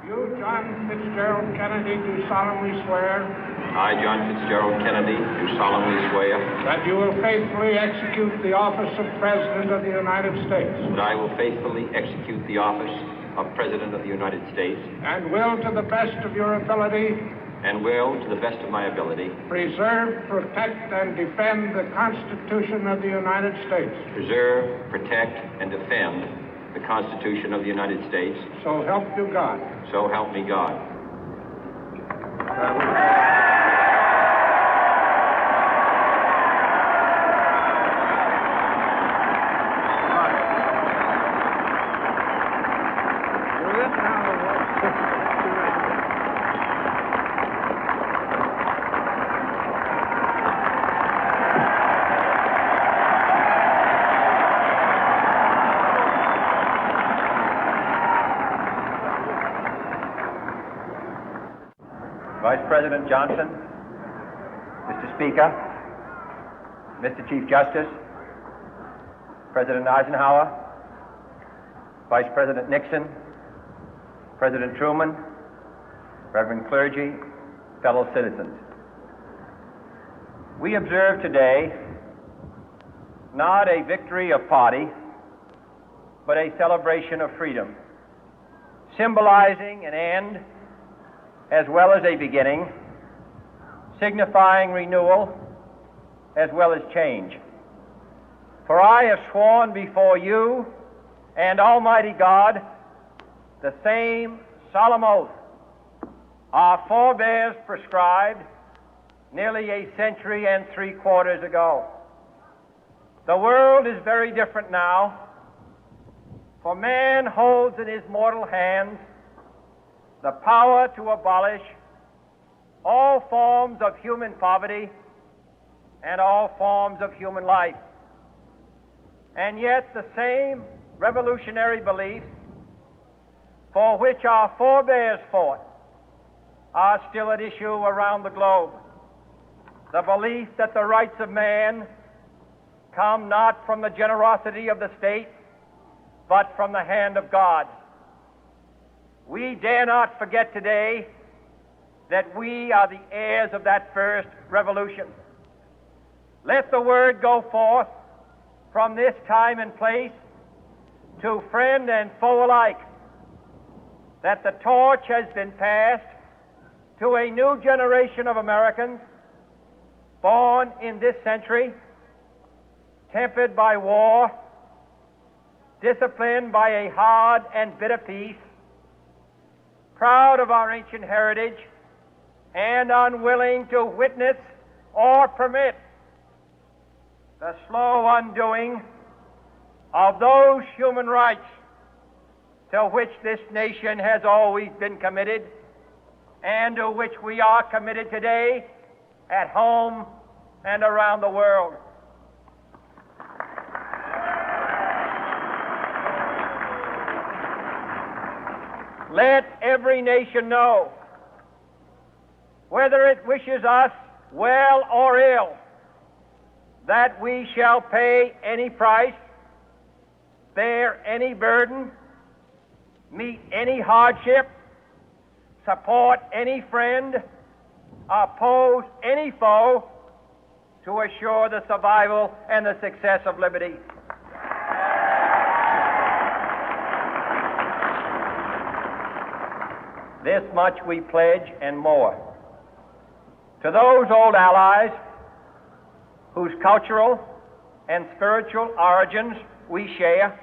You, John Fitzgerald Kennedy, do solemnly swear. I, John Fitzgerald Kennedy, do solemnly swear. That you will faithfully execute the office of President of the United States. That I will faithfully execute the office of President of the United States. And will, to the best of your ability. And will, to the best of my ability. Preserve, protect, and defend the Constitution of the United States. Preserve, protect, and defend the Constitution of the United States. So help you God. So help me God. Vice President Johnson, Mr. Speaker, Mr. Chief Justice, President Eisenhower, Vice President Nixon, President Truman, Reverend clergy, fellow citizens. We observe today not a victory of party, but a celebration of freedom, symbolizing an end as well as a beginning, signifying renewal as well as change. For I have sworn before you and Almighty God the same solemn oath our forebears prescribed nearly a century and 3/4 ago. The world is very different now, for man holds in his mortal hands the power to abolish all forms of human poverty and all forms of human life. And yet the same revolutionary beliefs for which our forebears fought are still at issue around the globe. The belief that the rights of man come not from the generosity of the state, but from the hand of God. We dare not forget today that we are the heirs of that first revolution. Let the word go forth from this time and place to friend and foe alike that the torch has been passed to a new generation of Americans born in this century, tempered by war, disciplined by a hard and bitter peace, proud of our ancient heritage, and unwilling to witness or permit the slow undoing of those human rights to which this nation has always been committed and to which we are committed today at home and around the world. Let every nation know, whether it wishes us well or ill, that we shall pay any price, bear any burden, meet any hardship, support any friend, oppose any foe to assure the survival and the success of liberty. This much we pledge and more. To those old allies whose cultural and spiritual origins we share,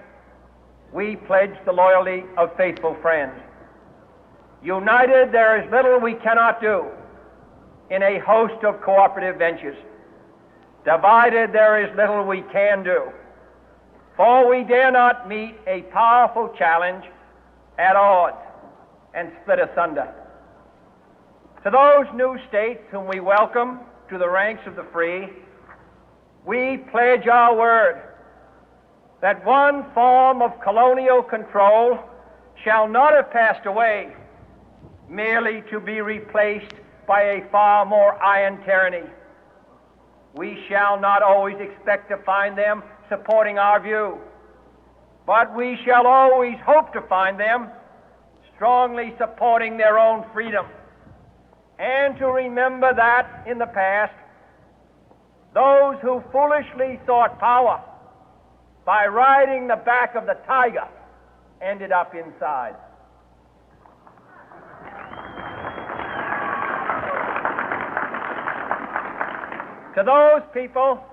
we pledge the loyalty of faithful friends. United, there is little we cannot do in a host of cooperative ventures. Divided, there is little we can do, for we dare not meet a powerful challenge at odds and split asunder. To those new states whom we welcome to the ranks of the free, we pledge our word that one form of colonial control shall not have passed away, merely to be replaced by a far more iron tyranny. We shall not always expect to find them supporting our view, but we shall always hope to find them strongly supporting their own freedom, and to remember that in the past, those who foolishly sought power by riding the back of the tiger ended up inside. To those people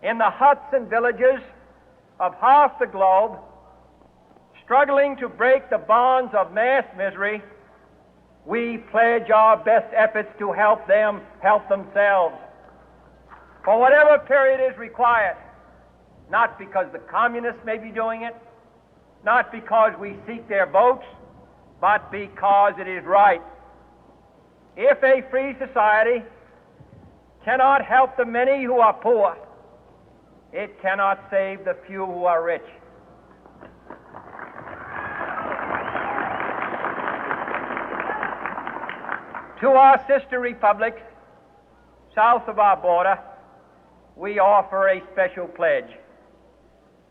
in the huts and villages of half the globe struggling to break the bonds of mass misery, we pledge our best efforts to help them help themselves for whatever period is required, not because the communists may be doing it, not because we seek their votes, but because it is right. If a free society cannot help the many who are poor, it cannot save the few who are rich. To our sister republics south of our border, we offer a special pledge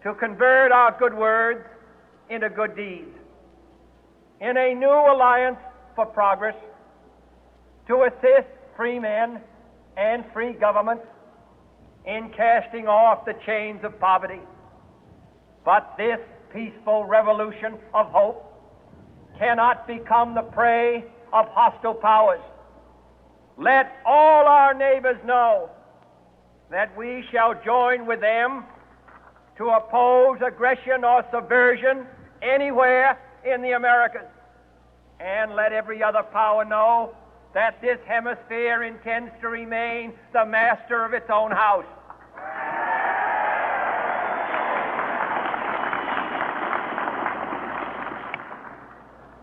to convert our good words into good deeds, in a new alliance for progress, to assist free men and free governments in casting off the chains of poverty. But this peaceful revolution of hope cannot become the prey of hostile powers. Let all our neighbors know that we shall join with them to oppose aggression or subversion anywhere in the Americas. And let every other power know that this hemisphere intends to remain the master of its own house.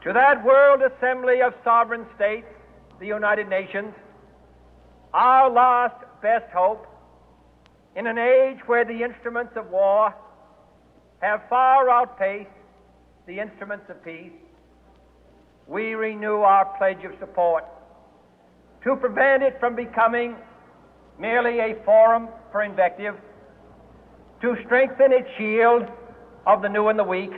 To that World Assembly of Sovereign States, the United Nations, our last best hope, in an age where the instruments of war have far outpaced the instruments of peace, we renew our pledge of support to prevent it from becoming merely a forum for invective, to strengthen its shield of the new and the weak,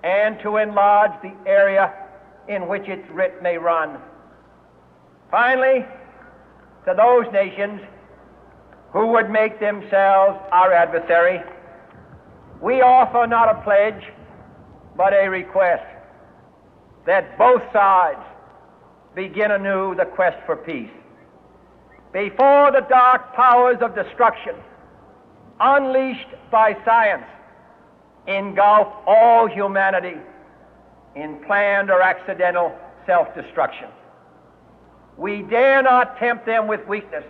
and to enlarge the area in which its writ may run. Finally, to those nations who would make themselves our adversary, we offer not a pledge, but a request that both sides begin anew the quest for peace. Before the dark powers of destruction, unleashed by science, engulf all humanity in planned or accidental self-destruction, we dare not tempt them with weakness,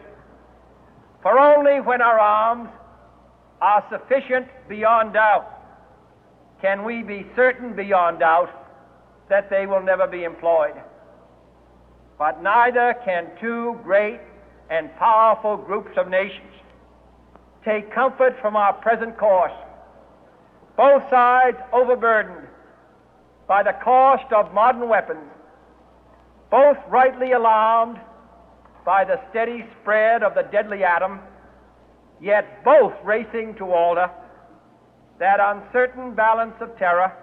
for only when our arms are sufficient beyond doubt can we be certain beyond doubt that they will never be employed. But neither can two great and powerful groups of nations take comfort from our present course, both sides overburdened by the cost of modern weapons, both rightly alarmed by the steady spread of the deadly atom, yet both racing to alter that uncertain balance of terror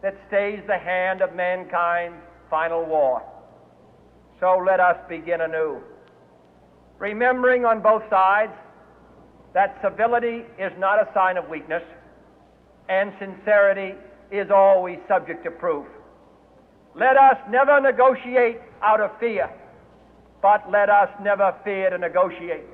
that stays the hand of mankind's final war. So let us begin anew, remembering on both sides that civility is not a sign of weakness, and sincerity is always subject to proof. Let us never negotiate out of fear, but let us never fear to negotiate.